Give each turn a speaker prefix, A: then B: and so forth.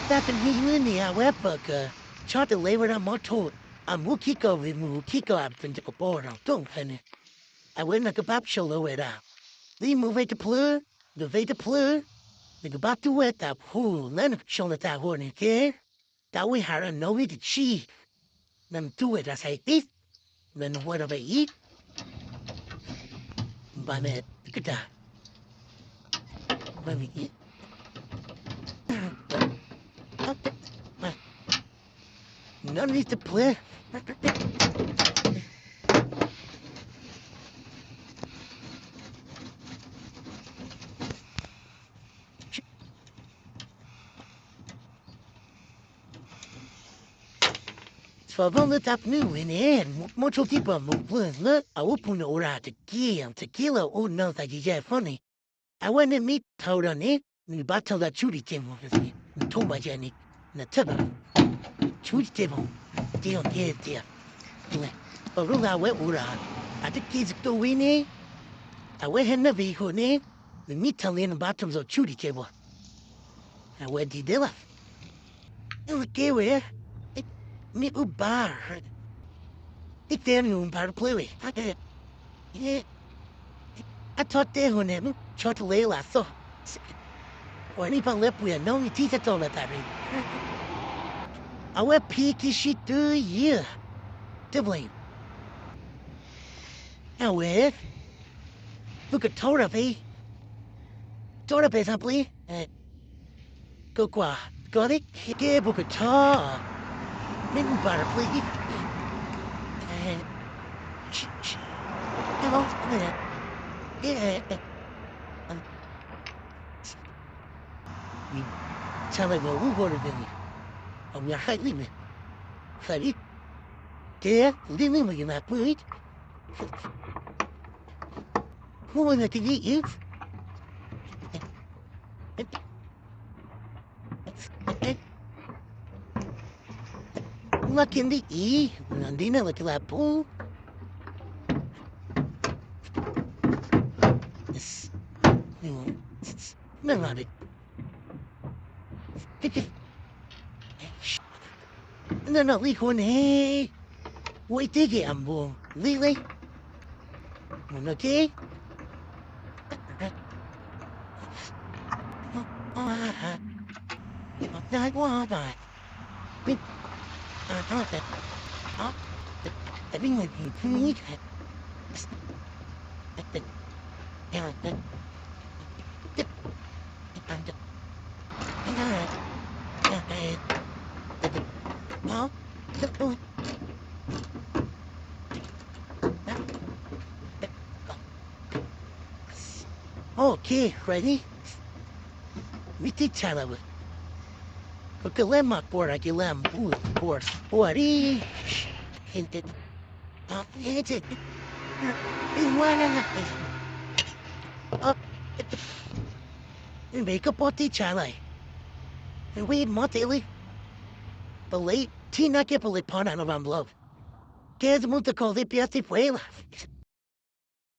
A: Dapat ni awak ke chart lewer na motor. Amu kiko vimu kiko abfin de kopora. Tung fene. Awen na kebab sholo era. Li move te pleur. De vete pleur. De kebab tu wet up. Hu len shona ta horne ke. Da we hara no we de chi. Nam tu it as I eat. Then what of I eat? By me kita. By me eat. None need to play. Favor tap nu in mucho tipo mupla a upuna ora tequila oh no that you funny. I went to meet Toda ni battle that Judy Tim was me. Toma Jenny. Na taba. Judy Tim. Deal dear. Barula we ura. I think kids to win. I went in the vehicle name. The meat in the bottoms of Judy table. I went to Dilla. Look here. Me bar. It there no bar play. Yeah. I thought they were never shot to lay last so. Or any lip with no teeth at all at that rate. I wear peaky shit 2 year. To blame. Now where? Look at Torafe. Torafe simply. Go qua. Got it? Yeah, book a tar. Min bar please. Hello. Yeah. Tell me who wanted me. I'm your high limit. Sorry. There, living with my point. Who wanted to eat you? Look in the E, Nandina like a pool. Yes. No, not it. No, leak one, hey. Wait, dig it, I'm born. Really? Okay? Not one, but. I thought that. I think like you need it. Okay, ready? We did tell her. Porque lema por aqui lem por aí hinted hinted make a potty chalai and weed motili the late tina kipoli pon on of blow. Queres muito call the piatti fuela.